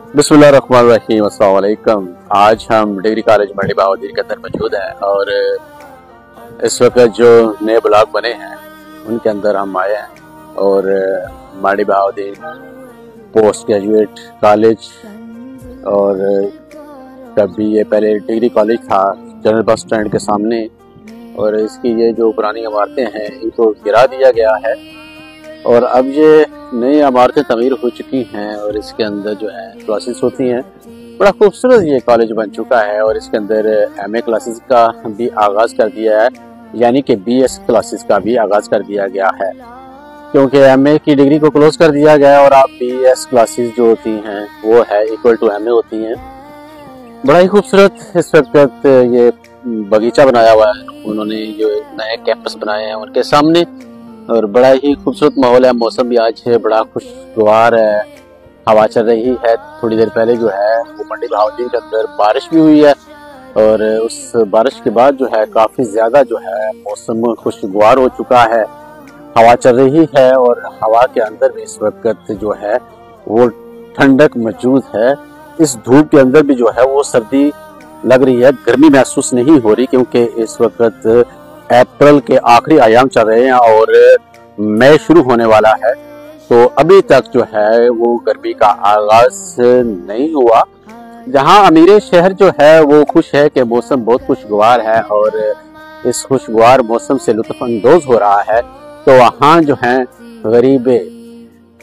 बिस्मिल्लाहिर्रहमानिर्रहीम, अस्सलाम वालेकुम। आज हम डिग्री कॉलेज मंडी बहाउद्दीन के अंदर मौजूद हैं और इस वक्त जो नए ब्लॉक बने हैं उनके अंदर हम आए हैं और मंडी बहाउद्दीन पोस्ट ग्रेजुएट कॉलेज और तभी ये पहले डिग्री कॉलेज था जनरल बस स्टैंड के सामने, और इसकी ये जो पुरानी इमारतें हैं इनको गिरा दिया गया है और अब ये नई इमारतें तमीर हो चुकी हैं और इसके अंदर जो है क्लासेस होती हैं। बड़ा खूबसूरत ये कॉलेज बन चुका है और इसके अंदर एमए क्लासेस का भी आगाज़ कर दिया है, यानी कि बीएस क्लासेस का भी आगाज़ कर दिया गया है, क्योंकि एमए की डिग्री को क्लोज कर दिया गया है और अब बीएस क्लासेस जो होती हैं वो है इक्वल टू एमए होती हैं। बड़ा ही खूबसूरत इस वक्त ये बगीचा बनाया हुआ है, उन्होंने जो नए कैंपस बनाए हैं उनके सामने, और बड़ा ही खूबसूरत माहौल है। मौसम भी आज है बड़ा खुशगवार है, हवा चल रही है। थोड़ी देर पहले जो है वो मंडी बहाउद्दीन के अंदर बारिश भी हुई है और उस बारिश के बाद जो है काफ़ी ज़्यादा जो है मौसम खुशगवार हो चुका है, हवा चल रही है और हवा के अंदर भी इस वक्त जो है वो ठंडक मौजूद है। इस धूप के अंदर भी जो है वो सर्दी लग रही है, गर्मी महसूस नहीं हो रही, क्योंकि इस वक्त अप्रैल के आखिरी आयाम चल रहे हैं और मई शुरू होने वाला है, तो अभी तक जो है वो गर्मी का आगाज नहीं हुआ। जहां अमीर शहर जो है वो खुश है कि मौसम बहुत खुशगवार है और इस खुशगवार मौसम से लुत्फ अंदोज हो रहा है, तो वहाँ जो है गरीब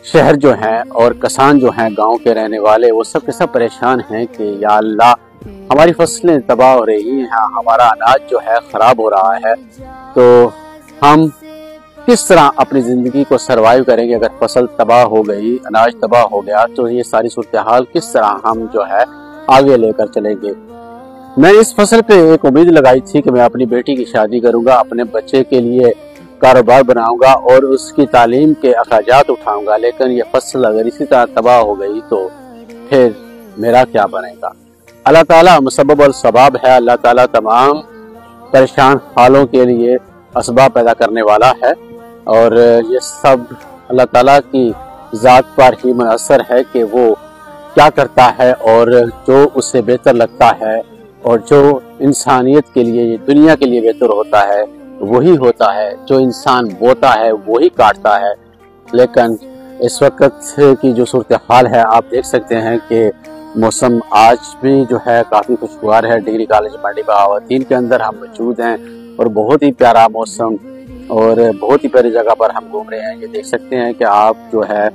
शहर जो हैं और किसान जो हैं गांव के रहने वाले वो सब के सब परेशान हैं कि या अल्लाह हमारी फसलें तबाह हो रही हैं, हमारा अनाज जो है ख़राब हो रहा है, तो हम किस तरह अपनी ज़िंदगी को सरवाइव करेंगे। अगर फसल तबाह हो गई, अनाज तबाह हो गया, तो ये सारी सूरत हाल किस तरह हम जो है आगे लेकर चलेंगे। मैं इस फसल पे एक उम्मीद लगाई थी कि मैं अपनी बेटी की शादी करूँगा, अपने बच्चे के लिए कारोबार बनाऊँगा और उसकी तालीम के अखराजात उठाऊँगा, लेकिन ये फसल अगर इसी तरह तबाह हो गई तो फिर मेरा क्या बनेगा। अल्लाह ताला मुसब्बब और सबाब है, अल्लाह ताला तमाम परेशान हालों के लिए असबाब पैदा करने वाला है और ये सब अल्लाह ताला की ज़ात पर ही मुनहसर है कि वो क्या करता है और जो उससे बेहतर लगता है और जो इंसानियत के लिए, दुनिया के लिए बेहतर होता है वही होता है। जो इंसान बोता है वही काटता है। लेकिन इस वक्त की जो सूरत हाल है आप देख सकते हैं कि मौसम आज भी जो है काफ़ी खुशगवार है। डिग्री कॉलेज मंडी बहाउद्दीन के अंदर हम मौजूद हैं और बहुत ही प्यारा मौसम और बहुत ही प्यारी जगह पर हम घूम रहे हैं। ये देख सकते हैं कि आप जो है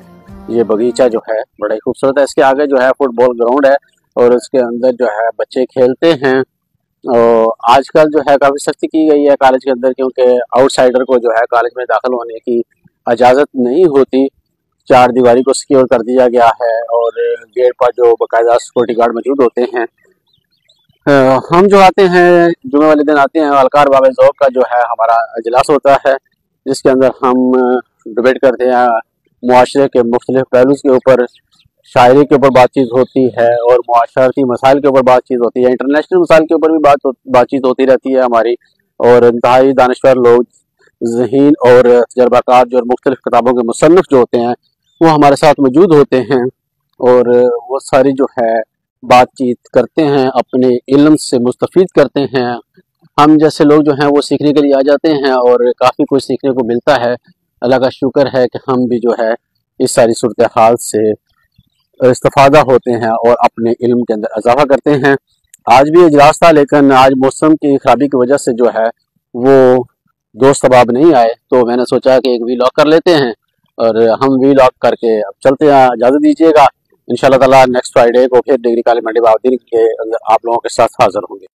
ये बगीचा जो है बड़ा ही खूबसूरत है। इसके आगे जो है फुटबॉल ग्राउंड है और उसके अंदर जो है बच्चे खेलते हैं। और आजकल जो है काफ़ी सख्ती की गई है कॉलेज के अंदर, क्योंकि आउटसाइडर को जो है कॉलेज में दाखिल होने की इजाज़त नहीं होती। 4 दीवारी को सिक्योर कर दिया गया है और गेट पर जो बाकायदा सिक्योरिटी गार्ड मौजूद होते हैं। हम जो आते हैं जुमे वाले दिन आते हैं, अलकार बाब ज़ौक़ का जो है हमारा इजलास होता है, जिसके अंदर हम डिबेट करते हैं, मुआशरे के मुख्तलिफ पहलू के ऊपर, शायरी के ऊपर बातचीत होती है और मुआशरती मसाइल के ऊपर बातचीत होती है, इंटरनेशनल मसाइल के ऊपर भी बातचीत होती रहती है हमारी। और इंतहाई दानिश्वर लोग, ज़हीन और तजर्बाकार जो मुख्तलिफ किताबों के मुसन्निफ जो होते हैं वो हमारे साथ मौजूद होते हैं और वो सारी जो है बातचीत करते हैं, अपने इल्म से मुस्तफ़ीद करते हैं। हम जैसे लोग जो हैं वो सीखने के लिए आ जाते हैं और काफ़ी कुछ सीखने को मिलता है। अल्लाह का शुक्र है कि हम भी जो है इस सारी सूरत हाल से इस्तिफ़ादा होते हैं और अपने इल्म के अंदर इजाफा करते हैं। आज भी इजलास था, लेकिन आज मौसम की खराबी की वजह से जो है वो दोस्त अहबाब नहीं आए, तो मैंने सोचा कि एक वीलॉग कर लेते हैं और हम वीलॉग करके अब चलते हैं। इजाज़त दीजिएगा, इंशाअल्लाह ताला नेक्स्ट फ्राइडे को फिर डिग्री कॉलेज मंडी बहाउद्दीन के अंदर आप लोगों के साथ हाजिर होंगे।